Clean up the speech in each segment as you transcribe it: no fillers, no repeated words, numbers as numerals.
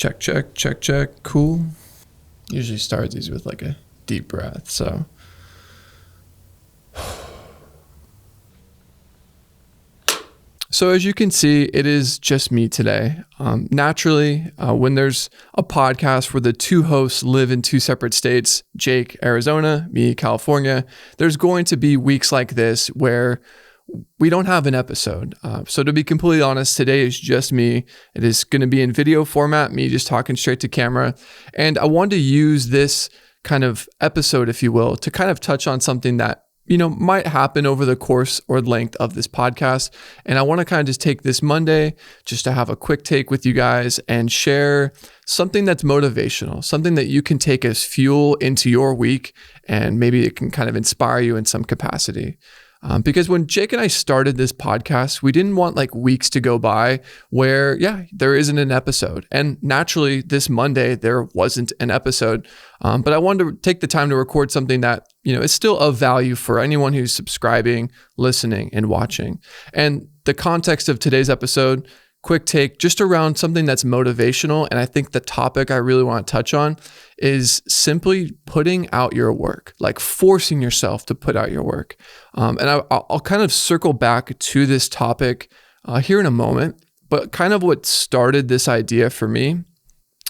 Check, check, check, check. Cool. Usually start these with like a deep breath. So as you can see, it is just me today. Naturally, when there's a podcast where the two hosts live in two separate states, Jake, Arizona, me, California, there's going to be weeks like this where we don't have an episode. So to be completely honest, today is just me. It is going to be in video format, me just talking straight to camera. And I wanted to use this kind of episode, if you will, to kind of touch on something that might happen over the course or length of this podcast. And I want to kind of just take this Monday just to have a quick take with you guys and share something that's motivational, something that you can take as fuel into your week, and maybe it can kind of inspire you in some capacity. Because when Jake and I started this podcast, we didn't want like weeks to go by where, there isn't an episode. And naturally, this Monday, there wasn't an episode. But I wanted to take the time to record something that, is still of value for anyone who's subscribing, listening, and watching. And the context of today's episode, quick take just around something that's motivational. And I think the topic I really want to touch on is simply putting out your work, like forcing yourself to put out your work. And I'll kind of circle back to this topic here in a moment, but kind of what started this idea for me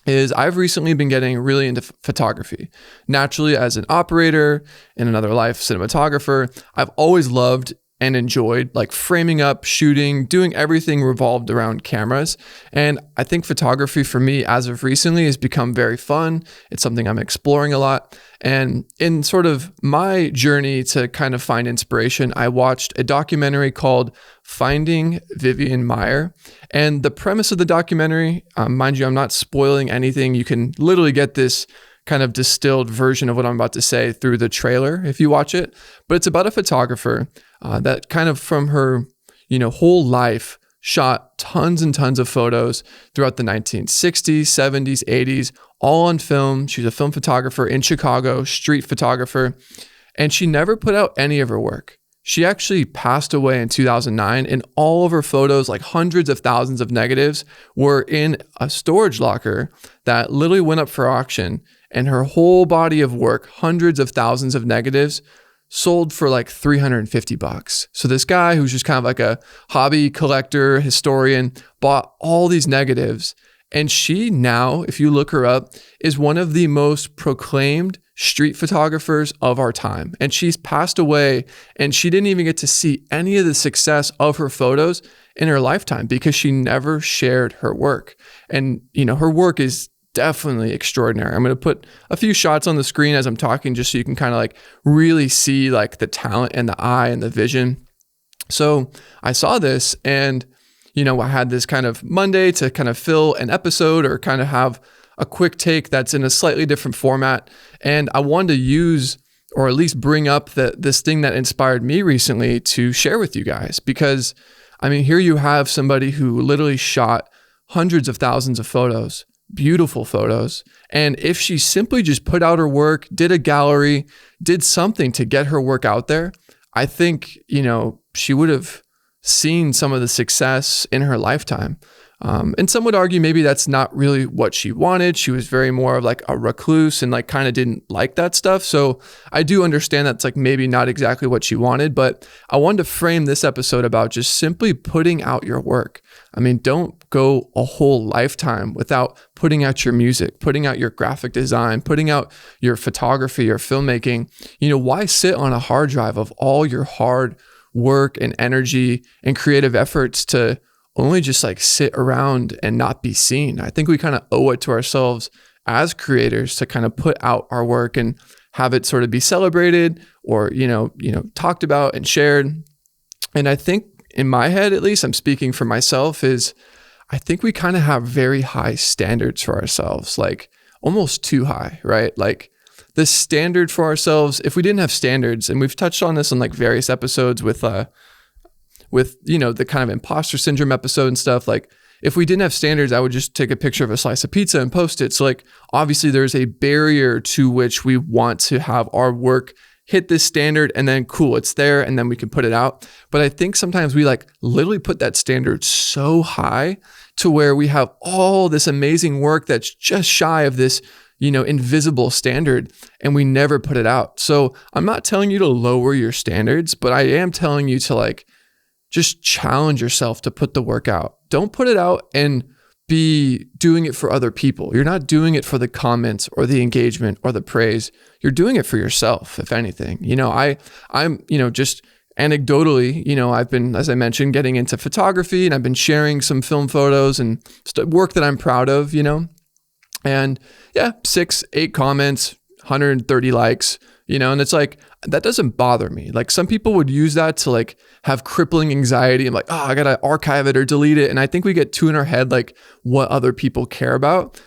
is I've recently been getting really into photography. Naturally, as an operator, in another life, cinematographer, I've always loved and enjoyed like framing up, shooting, doing everything revolved around cameras. And I think photography for me as of recently has become very fun. It's something I'm exploring a lot. And in sort of my journey to kind of find inspiration, I watched a documentary called Finding Vivian Maier. And the premise of the documentary, mind you, I'm not spoiling anything. You can literally get this kind of distilled version of what I'm about to say through the trailer if you watch it. But it's about a photographer that kind of from her, whole life shot tons and tons of photos throughout the 1960s, 70s, 80s, all on film. She's a film photographer in Chicago, street photographer, and she never put out any of her work. She actually passed away in 2009, and all of her photos, like hundreds of thousands of negatives, were in a storage locker that literally went up for auction. And her whole body of work, hundreds of thousands of negatives, sold for like $350. So this guy who's just kind of like a hobby collector, historian, bought all these negatives. And she now, if you look her up, is one of the most proclaimed street photographers of our time. And she's passed away, and she didn't even get to see any of the success of her photos in her lifetime because she never shared her work. And, her work is definitely extraordinary. I'm going to put a few shots on the screen as I'm talking just so you can kind of like really see like the talent and the eye and the vision. So I saw this and, I had this kind of Monday to kind of fill an episode or kind of have a quick take that's in a slightly different format. And I wanted to use or at least bring up this thing that inspired me recently to share with you guys. Because here you have somebody who literally shot hundreds of thousands of photos, beautiful photos. And if she simply just put out her work, did a gallery, did something to get her work out there, I think, she would have seen some of the success in her lifetime. And some would argue maybe that's not really what she wanted. She was very more of like a recluse and like kind of didn't like that stuff. So I do understand that's like maybe not exactly what she wanted, but I wanted to frame this episode about just simply putting out your work. Don't go a whole lifetime without putting out your music, putting out your graphic design, putting out your photography or filmmaking. Why sit on a hard drive of all your hard work and energy and creative efforts to only just like sit around and not be seen? I think we kind of owe it to ourselves as creators to kind of put out our work and have it sort of be celebrated or, talked about and shared. And I think in my head, at least I'm speaking for myself, is I think we kind of have very high standards for ourselves, like almost too high, right? Like the standard for ourselves, if we didn't have standards, and we've touched on this on like various episodes with the kind of imposter syndrome episode and stuff, like if we didn't have standards, I would just take a picture of a slice of pizza and post it. So like, obviously there's a barrier to which we want to have our work hit this standard and then cool, it's there and then we can put it out. But I think sometimes we like literally put that standard so high to where we have all this amazing work that's just shy of this, invisible standard, and we never put it out. So I'm not telling you to lower your standards, but I am telling you to just challenge yourself to put the work out. Don't put it out and be doing it for other people. You're not doing it for the comments or the engagement or the praise. You're doing it for yourself, if anything. I'm just anecdotally, I've been, as I mentioned, getting into photography, and I've been sharing some film photos and work that I'm proud of, and 6, 8 comments, 130 likes, and it's that doesn't bother me. Some people would use that to have crippling anxiety. I'm I gotta archive it or delete it. And I think we get too in our head, what other people care about.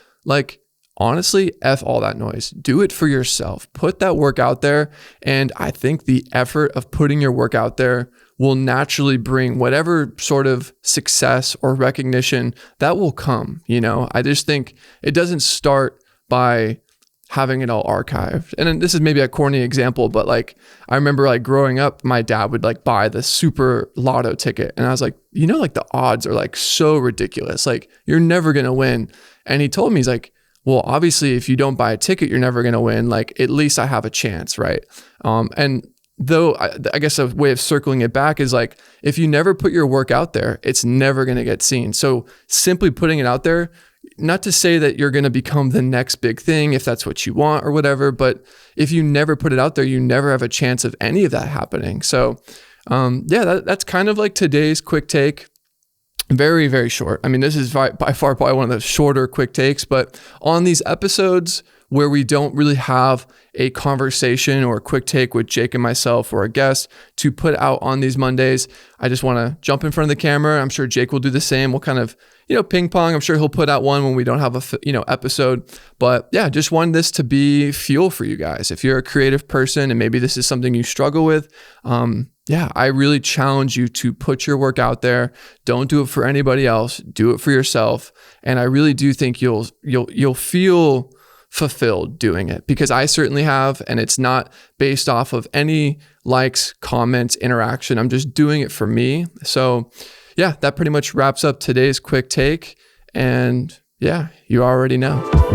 Honestly, F all that noise. Do it for yourself. Put that work out there. And I think the effort of putting your work out there will naturally bring whatever sort of success or recognition that will come. I just think it doesn't start by having it all archived. And this is maybe a corny example, but I remember growing up, my dad would buy the super lotto ticket. And I was the odds are so ridiculous. You're never going to win. And he told me, he's well, obviously if you don't buy a ticket, you're never going to win. At least I have a chance. Right. And though I guess a way of circling it back is if you never put your work out there, it's never going to get seen. So simply putting it out there, not to say that you're going to become the next big thing if that's what you want or whatever, but if you never put it out there, you never have a chance of any of that happening. So that's kind of today's quick take. Very, very short. I mean, this is by far probably one of the shorter quick takes, but on these episodes where we don't really have a conversation or a quick take with Jake and myself or a guest to put out on these Mondays, I just want to jump in front of the camera. I'm sure Jake will do the same. We'll kind of, ping pong. I'm sure he'll put out one when we don't have a, episode, but just wanted this to be fuel for you guys. If you're a creative person and maybe this is something you struggle with, I really challenge you to put your work out there. Don't do it for anybody else. Do it for yourself. And I really do think you'll feel fulfilled doing it, because I certainly have, and it's not based off of any likes, comments, interaction. I'm just doing it for me. So that pretty much wraps up today's quick take. And you already know.